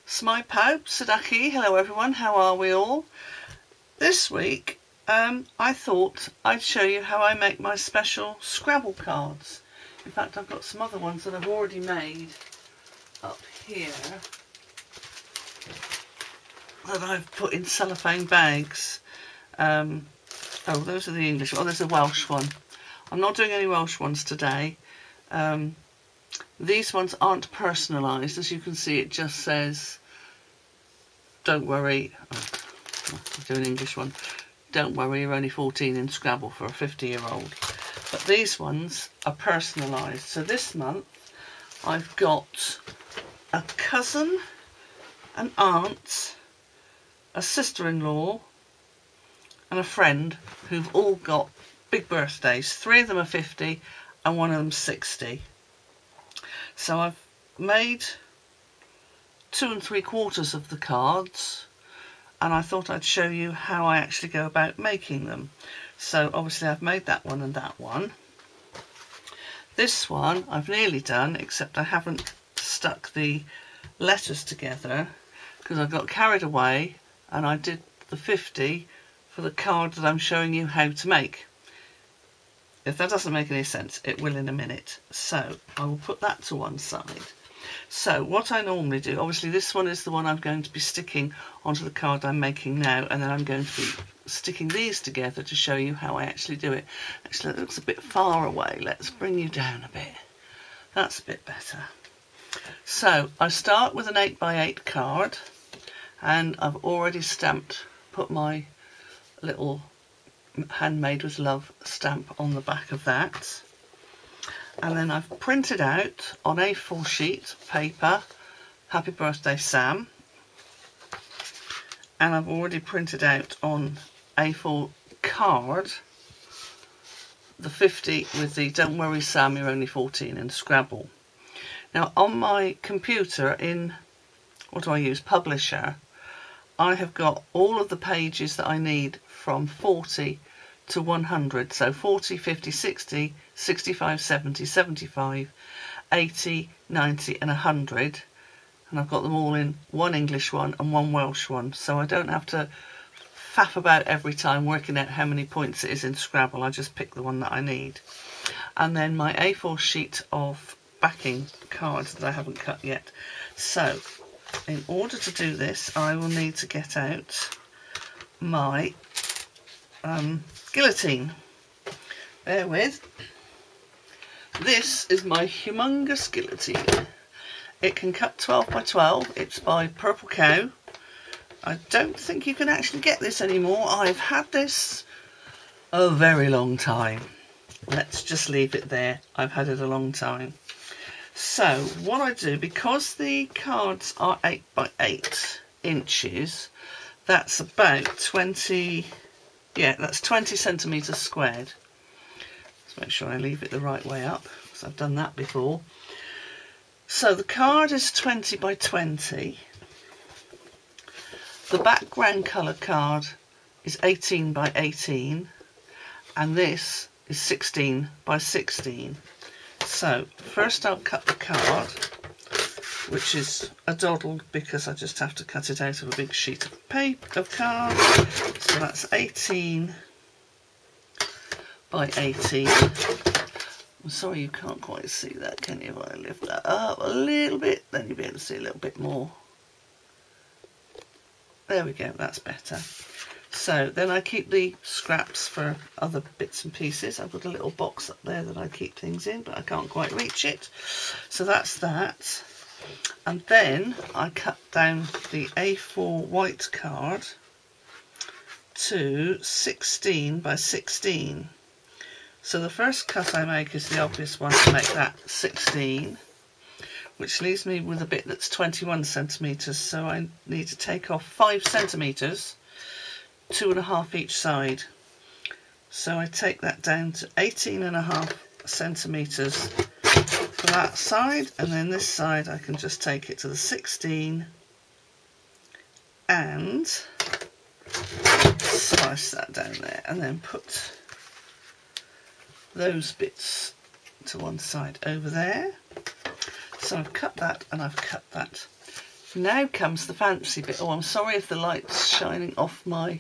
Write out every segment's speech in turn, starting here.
Smai pawb, Sadaki, hello everyone, how are we all? This week I thought I'd show you how I make my special Scrabble cards. In fact, I've got some other ones that I've already made up here that I've put in cellophane bags. Oh, those are the English. Oh, there's a Welsh one. I'm not doing any Welsh ones today. These ones aren't personalised. As you can see, it just says, don't worry. Oh, I'll do an English one. Don't worry, you're only 14 in Scrabble for a 50-year-old. But these ones are personalised. So this month I've got a cousin, an aunt, a sister-in-law and a friend who've all got big birthdays. 3 of them are 50 and 1 of them 60. So I've made 2 3/4 of the cards, and I thought I'd show you how I actually go about making them. So obviously I've made that one and that one. This one I've nearly done, except I haven't stuck the letters together because I got carried away and I did the 50 for the card that I'm showing you how to make. If that doesn't make any sense, it will in a minute. So I will put that to one side. So what I normally do, obviously this one is the one I'm going to be sticking onto the card I'm making now, and then I'm going to be sticking these together to show you how I actually do it. Actually, it looks a bit far away. Let's bring you down a bit. That's a bit better. So I start with an 8x8 card, and I've already put my little handmade with love stamp on the back of that, and then I've printed out on A4 sheet paper Happy Birthday Sam, and I've already printed out on A4 card the 50 with the Don't Worry Sam, You're Only 14 in Scrabble. Now on my computer in, what do I use, Publisher, I have got all of the pages that I need from 40 to 100, so 40, 50, 60, 65, 70, 75, 80, 90 and 100, and I've got them all in one English one and one Welsh one, so I don't have to faff about every time working out how many points it is in Scrabble. I just pick the one that I need. And then my A4 sheet of backing cards that I haven't cut yet. So in order to do this, I will need to get out my guillotine. Bear with. This is my humongous guillotine. It can cut 12 by 12. It's by Purple Cow. I don't think you can actually get this anymore. I've had this a very long time. Let's just leave it there. I've had it a long time. So what I do, because the cards are 8 by 8 inches, that's about 20, yeah, that's 20 centimetres squared. Let's make sure I leave it the right way up, because I've done that before. So the card is 20 by 20. The background colour card is 18 by 18, and this is 16 by 16. So first I'll cut the card, which is a doddle because I just have to cut it out of a big sheet of paper of card. So that's 18 by 18. I'm sorry you can't quite see that, can you? If I lift that up a little bit, then you'll be able to see a little bit more. There we go, that's better. So then I keep the scraps for other bits and pieces. I've got a little box up there that I keep things in, but I can't quite reach it. So that's that. And then I cut down the A4 white card to 16 by 16. So the first cut I make is the obvious one to make that 16, which leaves me with a bit that's 21 centimetres. So I need to take off 5 centimetres, 2.5 each side. So I take that down to 18.5 centimetres for that side, and then this side I can just take it to the 16 and slice that down there, and then put those bits to one side over there. So I've cut that and I've cut that. Now comes the fancy bit. Oh, I'm sorry if the light's shining off my...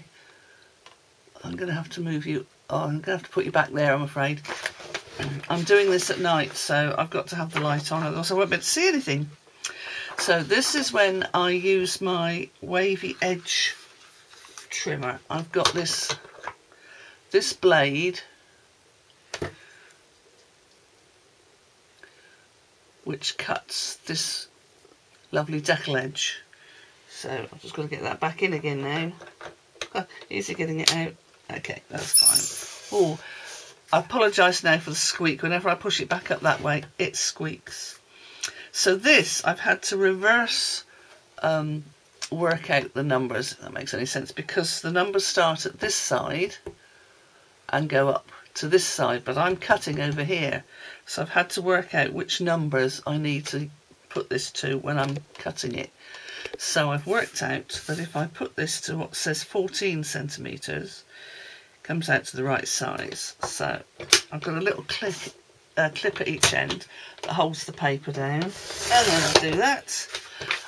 I'm going to have to move you... Oh, I'm going to have to put you back there, I'm afraid. I'm doing this at night, so I've got to have the light on, otherwise I won't be able to see anything. So this is when I use my wavy edge trimmer. I've got this blade, which cuts this lovely decal edge. So I'm just going to get that back in again now. Easy getting it out. Okay, that's fine. Oh, I apologise now for the squeak. Whenever I push it back up that way, it squeaks. So this, I've had to reverse work out the numbers, if that makes any sense, because the numbers start at this side and go up to this side, but I'm cutting over here. So I've had to work out which numbers I need to put this to when I'm cutting it. So I've worked out that if I put this to what says 14 centimetres, it comes out to the right size. So I've got a little clip at each end that holds the paper down, and then I'll do that.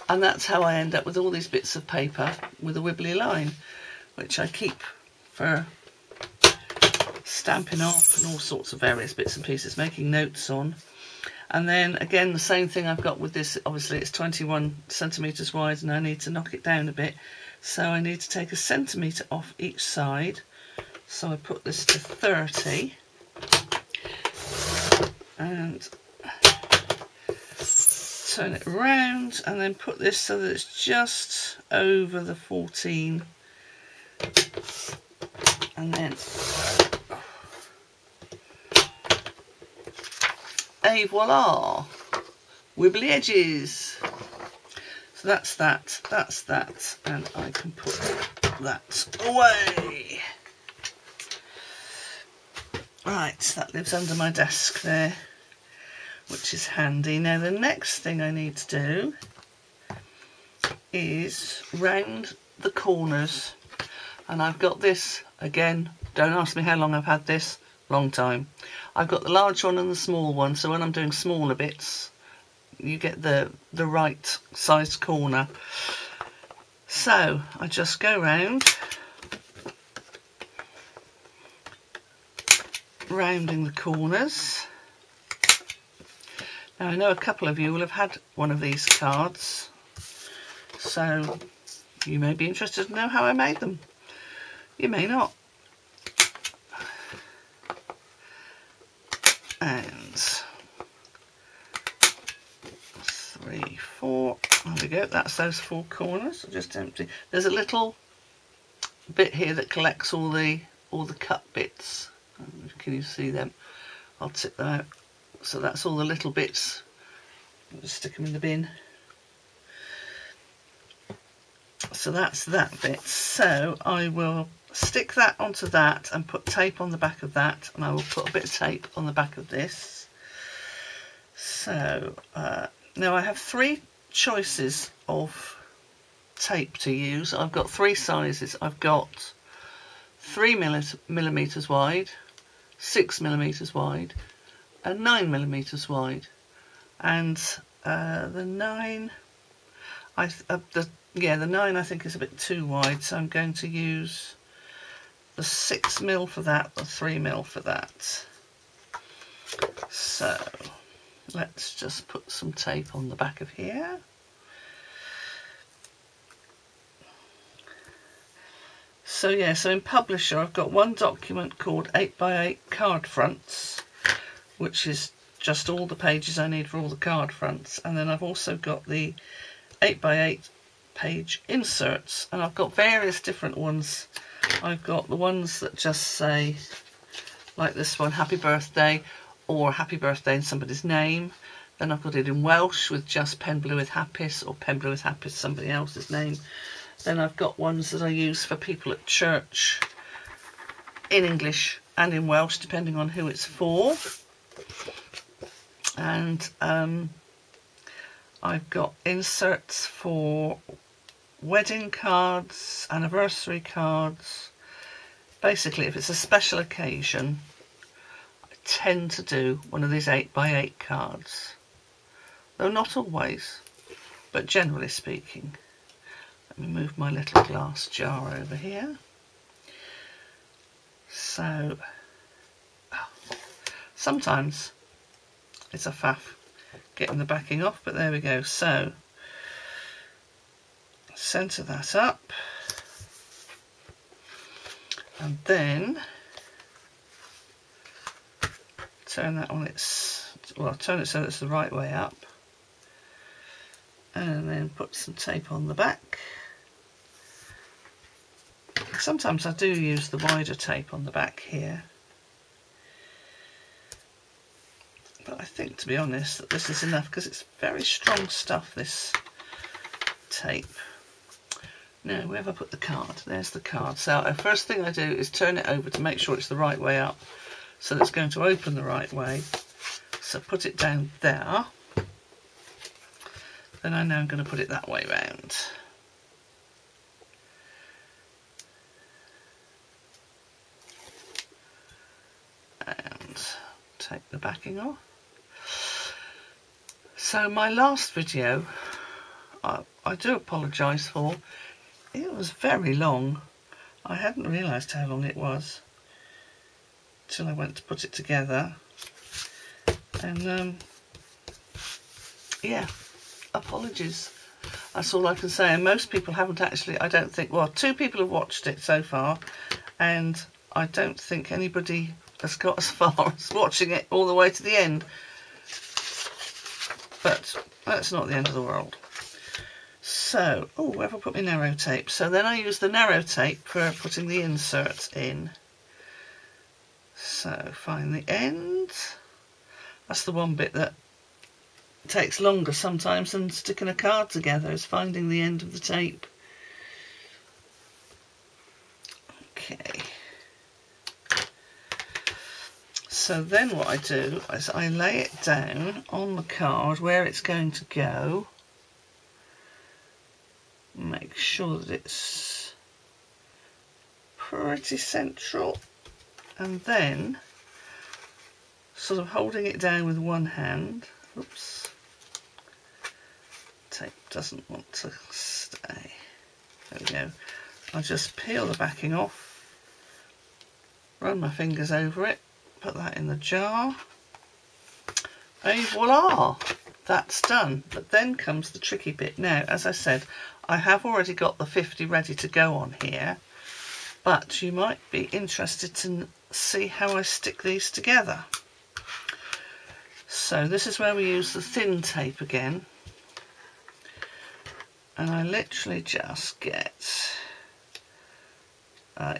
And that's how I end up with all these bits of paper with a wibbly line, which I keep for stamping off and all sorts of various bits and pieces, making notes on. And then again, the same thing I've got with this. Obviously it's 21 centimetres wide and I need to knock it down a bit, so I need to take a centimetre off each side. So I put this to 30 and turn it around and then put this so that it's just over the 14, and then et voila, wibbly edges. So that's that, and I can put that away. Right, that lives under my desk there, which is handy. Now the next thing I need to do is round the corners, and I've got this, again, don't ask me how long I've had this, long time. I've got the large one and the small one, so when I'm doing smaller bits you get the right sized corner. So I just go round, rounding the corners. Now I know a couple of you will have had one of these cards, so you may be interested to know how I made them. You may not. And 3, 4, there we go, that's those 4 corners. I'll just empty. There's a little bit here that collects all the cut bits. Can you see them? I'll tip them out. So that's all the little bits. I'll just stick them in the bin. So that's that bit. So I will stick that onto that and put tape on the back of that, and I will put a bit of tape on the back of this. So now I have 3 choices of tape to use. I've got 3 sizes. I've got 3 millimeters wide, 6 millimeters wide, and 9 millimeters wide. And the 9, the 9 I think is a bit too wide, so I'm going to use the 6 mil for that, the 3 mil for that. So let's just put some tape on the back of here. So yeah, so in Publisher I've got one document called 8x8 card fronts, which is just all the pages I need for all the card fronts, and then I've also got the 8x8 page inserts, and I've got various different ones. I've got the ones that just say, like this one, happy birthday, or happy birthday in somebody's name. Then I've got it in Welsh with just pen blue with hapus, or pen blue with hapus somebody else's name. Then I've got ones that I use for people at church in English and in Welsh, depending on who it's for. And I've got inserts for wedding cards, anniversary cards. Basically, if it's a special occasion, I tend to do one of these 8x8 cards. Though not always. but generally speaking. Let me move my little glass jar over here. So, sometimes it's a faff getting the backing off, but there we go. So, centre that up, and then turn that on its, well, turn it so it's the right way up, and then put some tape on the back. Sometimes I do use the wider tape on the back here, but I think, to be honest, that this is enough because it's very strong stuff, this tape. Now, where have I put the card? There's the card. So the first thing I do is turn it over to make sure it's the right way up, so that it's going to open the right way. So put it down there. Then I know I'm going to put it that way round. And take the backing off. So my last video, I do apologise for. It was very long. I hadn't realised how long it was till I went to put it together. And yeah, apologies. That's all I can say. And most people haven't actually, I don't think, well, 2 people have watched it so far, and I don't think anybody has got as far as watching it all the way to the end. But that's not the end of the world. So, oh, where have I put my narrow tape? So then I use the narrow tape for putting the inserts in. So find the end. That's the one bit that takes longer sometimes than sticking a card together, is finding the end of the tape. Okay. So then what I do is I lay it down on the card where it's going to go. Make sure that it's pretty central, and then sort of holding it down with one hand. Oops. Tape doesn't want to stay. There we go. I'll just peel the backing off, run my fingers over it, put that in the jar, et voila, that's done. But then comes the tricky bit. Now, as I said, I have already got the 50 ready to go on here, but you might be interested to see how I stick these together. So this is where we use the thin tape again, and I literally just get,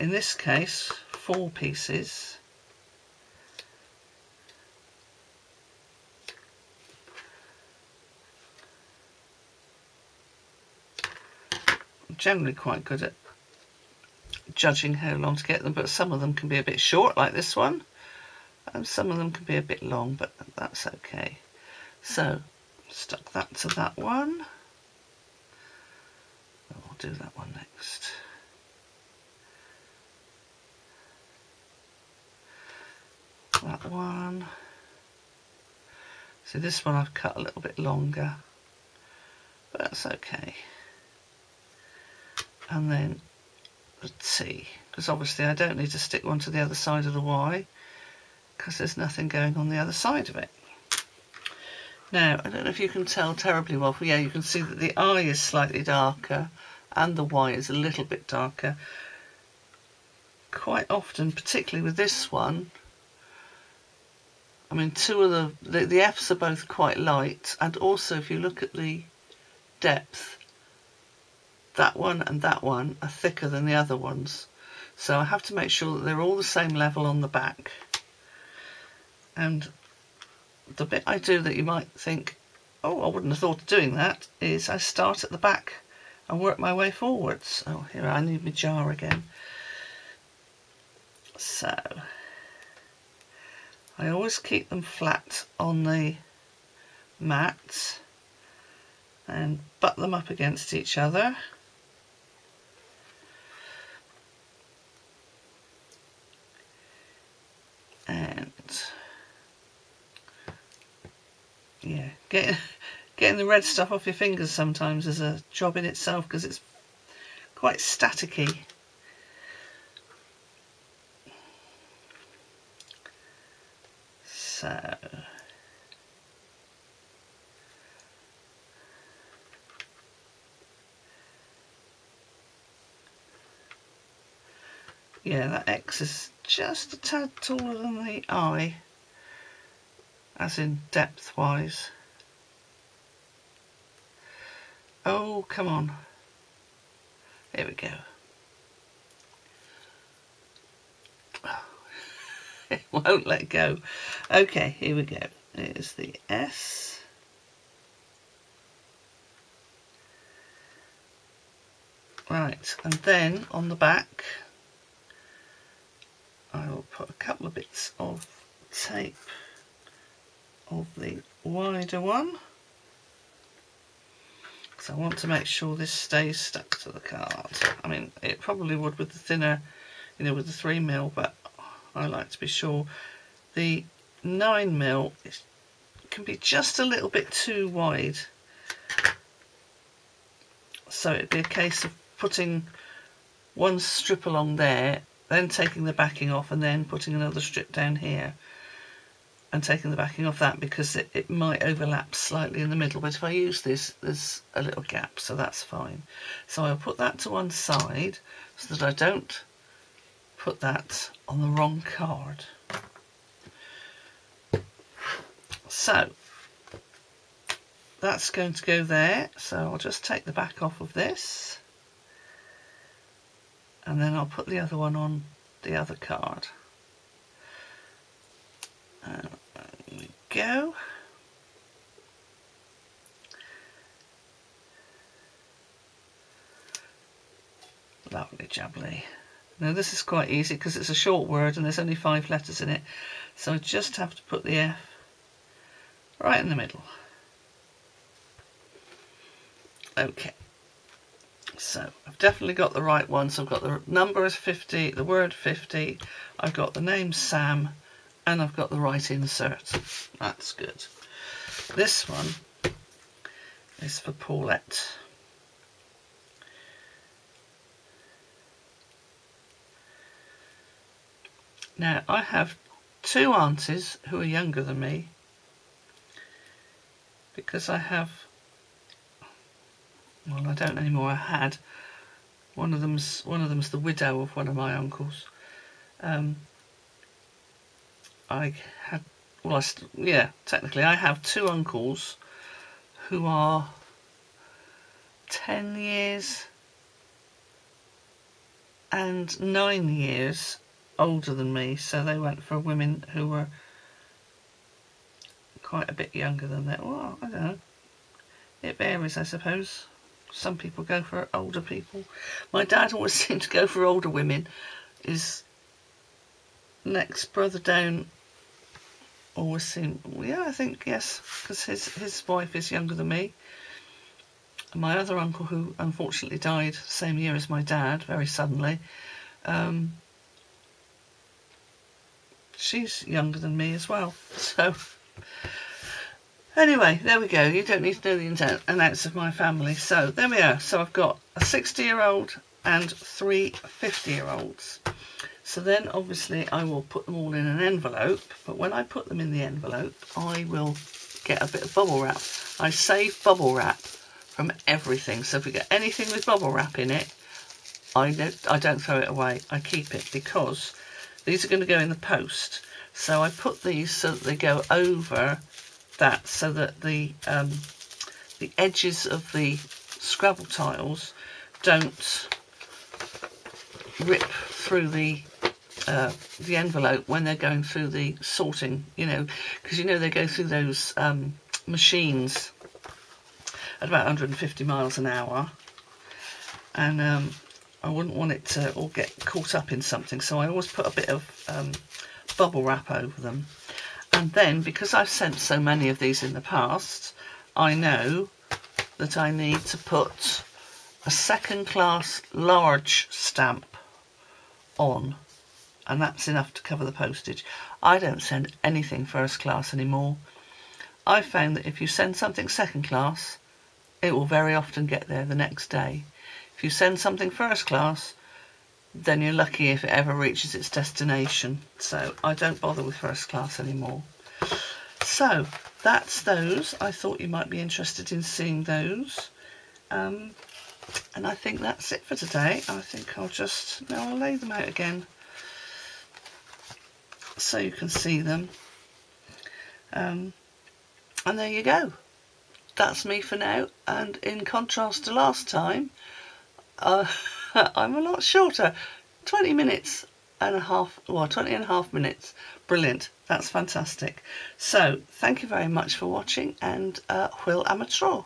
in this case, 4 pieces. I'm generally quite good at judging how long to get them, but some of them can be a bit short, like this one, and some of them can be a bit long, but that's okay. So stuck that to that one. I'll do that one next. That one. See, this one I've cut a little bit longer, but that's okay. And then the T, because obviously I don't need to stick one to the other side of the Y, because there's nothing going on the other side of it. Now, I don't know if you can tell terribly well, yeah, you can see that the I is slightly darker and the Y is a little bit darker. Quite often, particularly with this one, I mean, 2 of the F's are both quite light, and also if you look at the depth, that one and that one are thicker than the other ones. So I have to make sure that they're all the same level on the back. And the bit I do that you might think, oh, I wouldn't have thought of doing that, is I start at the back and work my way forwards. Oh, here, I need my jar again. So I always keep them flat on the mat and butt them up against each other. And yeah, getting the red stuff off your fingers sometimes is a job in itself because it's quite staticky. So yeah, that X is just a tad taller than the I, as in depth wise. Oh, come on. Here we go. Oh, it won't let go. Okay, here we go. Here's the S. Right, and then on the back, I will put a couple of bits of tape of the wider one. So I want to make sure this stays stuck to the card. I mean, it probably would with the thinner, you know, with the 3mm, but I like to be sure. The 9mm can be just a little bit too wide. So it'd be a case of putting one strip along there, then taking the backing off and then putting another strip down here and taking the backing off that, because it might overlap slightly in the middle. But if I use this, there's a little gap, so that's fine. So I'll put that to one side so that I don't put that on the wrong card. So that's going to go there. So I'll just take the back off of this and then I'll put the other one on the other card. There we go. Lovely jubbly. Now this is quite easy because it's a short word and there's only 5 letters in it. So I just have to put the F right in the middle. Okay. So I've definitely got the right one. So I've got the number is 50, the word 50, I've got the name Sam, and I've got the right insert. That's good. This one is for Paulette. Now I have 2 aunties who are younger than me, because I have, well, I don't anymore. I had one of them's the widow of one of my uncles. I had, well, yeah, technically I have 2 uncles who are 10 years and 9 years older than me, so they went for women who were quite a bit younger than that. Well, I don't know. It varies, I suppose. Some people go for older people. My dad always seemed to go for older women. His next brother down always seemed, yeah, I think, yes, because his wife is younger than me. And my other uncle, who unfortunately died the same year as my dad, very suddenly, she's younger than me as well. So anyway, there we go. You don't need to know the ins and outs of my family. So there we are. So I've got a 60-year-old and 3 50-year-olds. So then obviously I will put them all in an envelope, but when I put them in the envelope, I will get a bit of bubble wrap. I save bubble wrap from everything. So if we get anything with bubble wrap in it, I don't throw it away. I keep it because these are going to go in the post. So I put these so that they go over that, so that the edges of the Scrabble tiles don't rip through the envelope when they're going through the sorting, you know, because you know they go through those machines at about 150 miles an hour, and I wouldn't want it to all get caught up in something, so I always put a bit of bubble wrap over them. And then, because I've sent so many of these in the past, I know that I need to put a 2nd class large stamp on, and that's enough to cover the postage. I don't send anything 1st class anymore. I found that if you send something second class, it will very often get there the next day. If you send something first class, then you're lucky if it ever reaches its destination. So I don't bother with first class anymore. So that's those. I thought you might be interested in seeing those. And I think that's it for today. I think I'll lay them out again so you can see them. And there you go. That's me for now. And in contrast to last time, I'm a lot shorter. 20 minutes and a half, well, 20 and a half minutes. Brilliant. That's fantastic. So thank you very much for watching, and Hwyl am y tro.